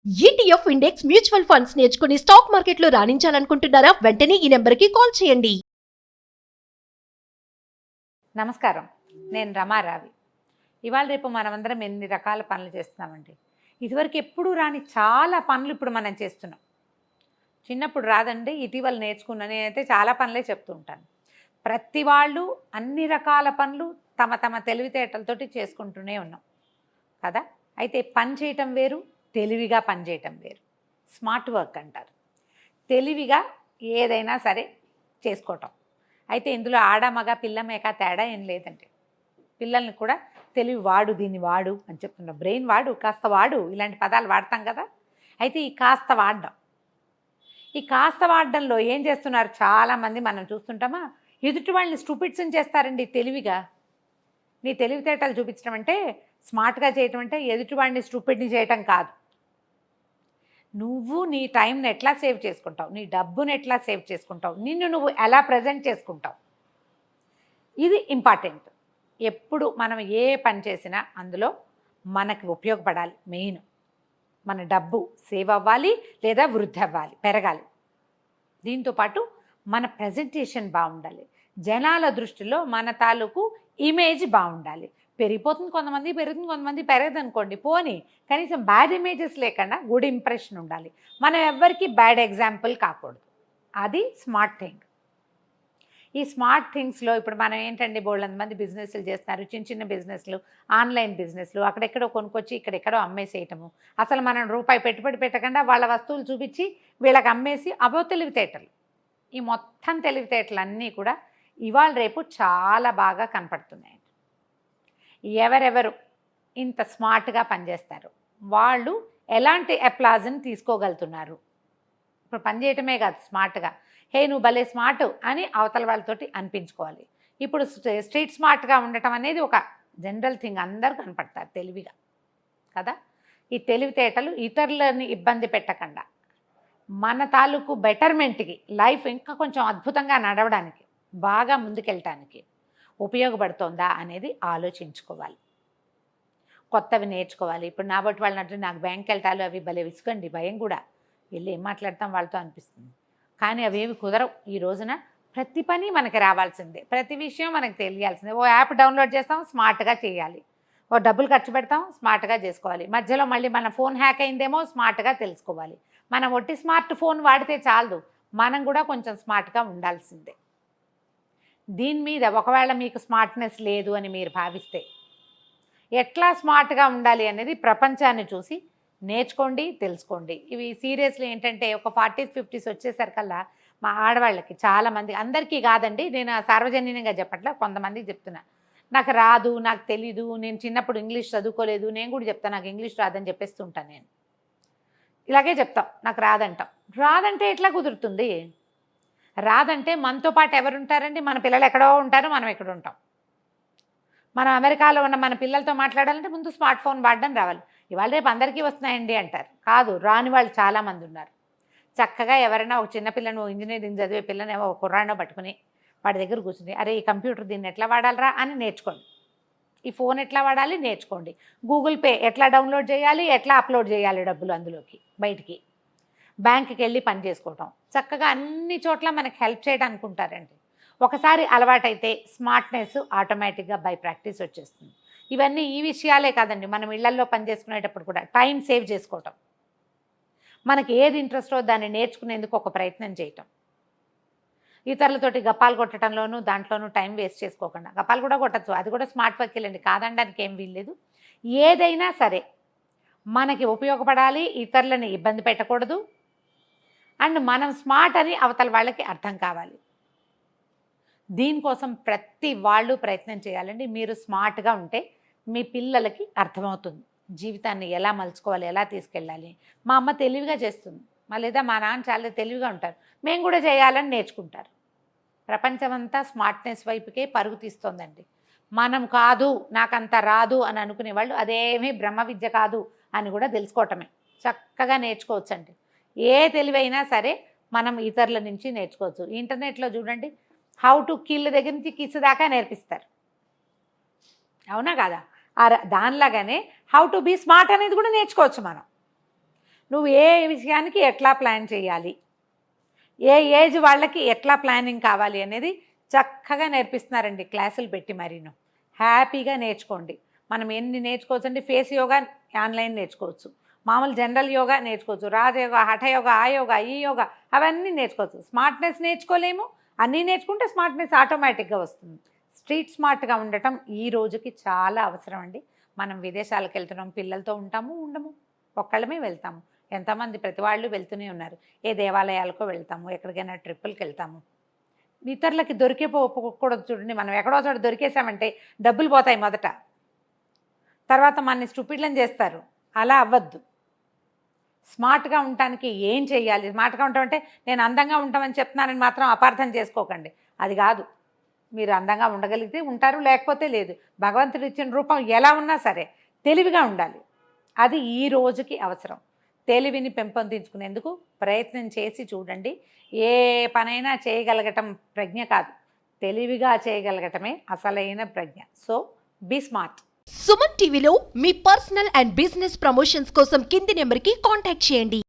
ETF index mutual funds నేర్చుకుని stock మార్కెట్లో రాణించాలనుకుంటున్నారా? వెంటనే ఈ నెంబర్కి కాల్ చేయండి. నమస్కారం, నేను రమారావి. ఇవాళ రేపు మనమందరం ఎన్ని రకాల పనులు చేస్తున్నామండి. ఇదివరకు ఎప్పుడూ రాని చాలా పనులు ఇప్పుడు మనం చేస్తున్నాం. చిన్నప్పుడు రాదండి, ఇటీవల నేర్చుకున్నా. నేనైతే చాలా పనులే చెప్తూ ఉంటాను. ప్రతి వాళ్ళు అన్ని రకాల పనులు తమ తమ తెలివితేటలతోటి చేసుకుంటూనే ఉన్నాం కదా. అయితే పని చేయటం వేరు, తెలివిగా పనిచేయటం వేరు. స్మార్ట్ వర్క్ అంటారు. తెలివిగా ఏదైనా సరే చేసుకోవటం. అయితే ఇందులో ఆడ మగ పిల్ల మేక తేడా ఏం లేదండి. పిల్లల్ని కూడా తెలివి వాడు, దీన్ని వాడు అని చెప్తున్నాం. బ్రెయిన్ వాడు, కాస్త వాడు, ఇలాంటి పదాలు వాడతాం కదా. అయితే ఈ కాస్త వాడడంలో ఏం చేస్తున్నారు చాలామంది మనం చూస్తుంటామా, ఎదుటి వాళ్ళని స్టూపిడ్స్ని చేస్తారండి. తెలివిగా నీ తెలివితేటలు చూపించడం అంటే, స్మార్ట్గా చేయటం అంటే ఎదుటి వాడిని స్టూపిడ్ని చేయటం కాదు. నువ్వు నీ టైంని ఎట్లా సేవ్ చేసుకుంటావు, నీ డబ్బును ఎట్లా సేవ్ చేసుకుంటావు, నిన్ను నువ్వు ఎలా ప్రజెంట్ చేసుకుంటావు, ఇది ఇంపార్టెంట్. ఎప్పుడు మనం ఏ పని చేసినా అందులో మనకు ఉపయోగపడాలి. మెయిన్ మన డబ్బు సేవ్ అవ్వాలి, లేదా వృద్ధి అవ్వాలి, పెరగాలి. దీంతోపాటు మన ప్రజెంటేషన్ బాగుండాలి. జనాల దృష్టిలో మన తాలూకు ఇమేజ్ బాగుండాలి. పెరిగిపోతుంది కొంతమంది, పెరుగుతుంది కొంతమంది, పెరగదు అనుకోండి, పోనీ కనీసం బ్యాడ్ ఇమేజెస్ లేకుండా గుడ్ ఇంప్రెషన్ ఉండాలి. మనం ఎవ్వరికి బ్యాడ్ ఎగ్జాంపుల్ కాకూడదు. అది స్మార్ట్ థింగ్. ఈ స్మార్ట్ థింగ్స్లో ఇప్పుడు మనం ఏంటండి, బోల్డంత మంది బిజినెస్లు చేస్తున్నారు. చిన్న చిన్న బిజినెస్లు, ఆన్లైన్ బిజినెస్లు, అక్కడెక్కడో కొనుక్కొచ్చి ఇక్కడెక్కడో అమ్మేసేయటము. అసలు మనం రూపాయి పెట్టుబడి పెట్టకుండా వాళ్ళ వస్తువులు చూపించి వీళ్ళకి అమ్మేసి అవో తెలివితేటలు. ఈ మొత్తం తెలివితేటలన్నీ కూడా ఇవాళ రేపు చాలా బాగా కనపడుతున్నాయి. ఎవరెవరు ఇంత స్మార్ట్గా పనిచేస్తారు, వాళ్ళు ఎలాంటి అప్లాజ్ని తీసుకోగలుగుతున్నారు. ఇప్పుడు పనిచేయటమే కాదు, స్మార్ట్గా హే నువ్వు భలే స్మార్ట్ అని అవతల వాళ్ళతోటి అనిపించుకోవాలి. ఇప్పుడు స్ట్రీట్ స్మార్ట్గా ఉండటం అనేది ఒక జనరల్ థింగ్, అందరూ కనపడతారు తెలివిగా కదా. ఈ తెలివితేటలు ఇతరులని ఇబ్బంది పెట్టకుండా మన తాలూకు బెటర్మెంట్కి, లైఫ్ ఇంకా కొంచెం అద్భుతంగా నడవడానికి, బాగా ముందుకెళ్ళటానికి ఉపయోగపడుతోందా అనేది ఆలోచించుకోవాలి. కొత్తవి నేర్చుకోవాలి. ఇప్పుడు నా బట్టి వాళ్ళని అంటే నాకు బ్యాంక్ వెళ్ళటాలు అవి భలే విసుకండి, భయం కూడా. వెళ్ళి ఏం మాట్లాడతాం వాళ్ళతో అనిపిస్తుంది. కానీ అవేవి కుదరవు. ఈ రోజున ప్రతి పని మనకి రావాల్సిందే, ప్రతి విషయం మనకు తెలియాల్సిందే. ఓ యాప్ డౌన్లోడ్ చేస్తాం, స్మార్ట్గా చేయాలి. ఓ డబ్బులు ఖర్చు పెడతాం, స్మార్ట్గా చేసుకోవాలి. మధ్యలో మళ్ళీ మన ఫోన్ హ్యాక్ అయిందేమో, స్మార్ట్గా తెలుసుకోవాలి. మనం ఒట్టి స్మార్ట్ ఫోన్ వాడితే చాలదు, మనం కూడా కొంచెం స్మార్ట్గా ఉండాల్సిందే. దీని మీద ఒకవేళ మీకు స్మార్ట్నెస్ లేదు అని మీరు భావిస్తే, ఎట్లా స్మార్ట్గా ఉండాలి అనేది ప్రపంచాన్ని చూసి నేర్చుకోండి, తెలుసుకోండి. ఇవి సీరియస్లీ ఏంటంటే ఒక 40s 50s వచ్చేసరికల్లా మా ఆడవాళ్ళకి చాలామంది, అందరికీ కాదండి, నేను సార్వజనీయంగా చెప్పట్లా, కొంతమందికి చెప్తున్నా. నాకు రాదు, నాకు తెలీదు, నేను చిన్నప్పుడు ఇంగ్లీష్ చదువుకోలేదు. నేను కూడా చెప్తాను నాకు ఇంగ్లీష్ రాదని చెప్పేస్తుంటాను. నేను ఇలాగే చెప్తాం, నాకు రాదంటాం. రాదంటే ఎట్లా కుదురుతుంది? రాదంటే మనతో పాటు ఎవరుంటారండి? మన పిల్లలు ఎక్కడో ఉంటారు, మనం ఎక్కడ ఉంటాం. మనం అమెరికాలో ఉన్న మన పిల్లలతో మాట్లాడాలంటే ముందు స్మార్ట్ ఫోన్ వాడడం రావాలి. ఇవాళ రేపు అందరికీ వస్తున్నాయండి అంటారు. కాదు, రాని వాళ్ళు చాలామంది ఉన్నారు. చక్కగా ఎవరైనా ఒక చిన్న పిల్లను, ఇంజనీరింగ్ చదివే పిల్లని ఒక కుర్రాడో పట్టుకుని వాడి దగ్గర కూర్చుని, అరే ఈ కంప్యూటర్ దీన్ని ఎట్లా వాడాలరా అని నేర్చుకోండి. ఈ ఫోన్ ఎట్లా వాడాలి నేర్చుకోండి. గూగుల్ పే ఎట్లా డౌన్లోడ్ చేయాలి, ఎట్లా అప్లోడ్ చేయాలి డబ్బులు అందులోకి బయటికి. బ్యాంకుకి వెళ్ళి పని చేసుకోవటం, చక్కగా అన్ని చోట్ల మనకి హెల్ప్ చేయడానికి ఉంటారండి. ఒకసారి అలవాటైతే స్మార్ట్నెస్ ఆటోమేటిక్గా బై ప్రాక్టీస్ వచ్చేస్తుంది. ఇవన్నీ ఈ విషయాలే కాదండి, మనం ఇళ్లల్లో పని చేసుకునేటప్పుడు కూడా టైం సేవ్ చేసుకోవటం, మనకి ఏది ఇంట్రెస్టో దాన్ని నేర్చుకునేందుకు ఒక ప్రయత్నం చేయటం, ఇతరులతోటి గప్పాలు కొట్టడంలోనూ దాంట్లోనూ టైం వేస్ట్ చేసుకోకుండా. గప్పాలు కూడా కొట్టచ్చు, అది కూడా స్మార్ట్ వర్క్ వెళ్ళండి, కాదనడానికి ఏం వీల్లేదు. ఏదైనా సరే మనకి ఉపయోగపడాలి, ఇతరులని ఇబ్బంది పెట్టకూడదు, అండ్ మనం స్మార్ట్ అని అవతల వాళ్ళకి అర్థం కావాలి. దీనికోసం ప్రతి వాళ్ళు ప్రయత్నం చేయాలండి. మీరు స్మార్ట్గా ఉంటే మీ పిల్లలకి అర్థమవుతుంది జీవితాన్ని ఎలా మలుచుకోవాలి, ఎలా తీసుకెళ్ళాలి. మా అమ్మ తెలివిగా చేస్తుంది, లేదా మా నాన్న చాలా తెలివిగా ఉంటారు, మేము కూడా చేయాలని నేర్చుకుంటారు. ప్రపంచమంతా స్మార్ట్నెస్ వైపుకే పరుగు తీస్తోందండి. మనం కాదు, నాకంత రాదు అని అనుకునే వాళ్ళు అదేమీ బ్రహ్మ విద్య కాదు అని కూడా తెలుసుకోవటమే. చక్కగా నేర్చుకోవచ్చండి. ఏ తెలివైనా సరే మనం ఇతరుల నుంచి నేర్చుకోవచ్చు. ఇంటర్నెట్లో చూడండి, హౌ టు కిల్ దగ్గర నుంచి కిస్ దాకా నేర్పిస్తారు, అవునా కాదా? దానిలాగానే హౌ టు బీ స్మార్ట్ అనేది కూడా నేర్చుకోవచ్చు మనం. నువ్వు ఏ విషయానికి ఎట్లా ప్లాన్ చేయాలి, ఏ ఏజ్ వాళ్ళకి ఎట్లా ప్లానింగ్ కావాలి అనేది చక్కగా నేర్పిస్తున్నారండి క్లాసులు పెట్టి. మరీను హ్యాపీగా నేర్చుకోండి. మనం ఎన్ని నేర్చుకోవచ్చండి. ఫేస్ యోగా ఆన్లైన్ నేర్చుకోవచ్చు, మామూలు జనరల్ యోగా నేర్చుకోవచ్చు, రాజయోగా, హఠయోగా, ఆ యోగా, ఈ యోగా అవన్నీ నేర్చుకోవచ్చు. స్మార్ట్నెస్ నేర్చుకోలేము, అన్నీ నేర్చుకుంటే స్మార్ట్నెస్ ఆటోమేటిక్గా వస్తుంది. స్ట్రీట్ స్మార్ట్గా ఉండటం ఈ రోజుకి చాలా అవసరం అండి. మనం విదేశాలకు వెళ్తున్నాం, పిల్లలతో ఉంటాము, ఉండము, ఒక్కళ్ళమే వెళ్తాము. ఎంతమంది ప్రతి వాళ్ళు వెళ్తూనే ఉన్నారు. ఏ దేవాలయాలకో వెళ్తాము, ఎక్కడికైనా ట్రిప్పులకి వెళ్తాము. ఇతరులకి దొరికిపోకూడదు. చూడండి, మనం ఎక్కడో చోట దొరికేసామంటే డబ్బులు పోతాయి మొదట, తర్వాత మనని స్టూపిడ్లను చేస్తారు. అలా అవ్వద్దు. స్మార్ట్గా ఉండటానికి ఏం చేయాలి? స్మార్ట్గా ఉంటామంటే నేను అందంగా ఉంటామని చెప్తున్నానని మాత్రం అపార్థం చేసుకోకండి. అది కాదు. మీరు అందంగా ఉండగలిగితే ఉంటారు, లేకపోతే లేదు. భగవంతుడు ఇచ్చిన రూపం ఎలా ఉన్నా సరే తెలివిగా ఉండాలి. అది ఈ రోజుకి అవసరం. తెలివిని పెంపొందించుకునేందుకు ప్రయత్నం చేసి చూడండి. ఏ పనైనా చేయగలగటం ప్రజ్ఞ కాదు, తెలివిగా చేయగలగటమే అసలైన ప్రజ్ఞ. So be smart. సుమన్ టీవీలో మీ పర్సనల్ అండ్ బిజినెస్ ప్రమోషన్స్ కోసం కింది నెంబర్కి కాంటాక్ట్ చేయండి.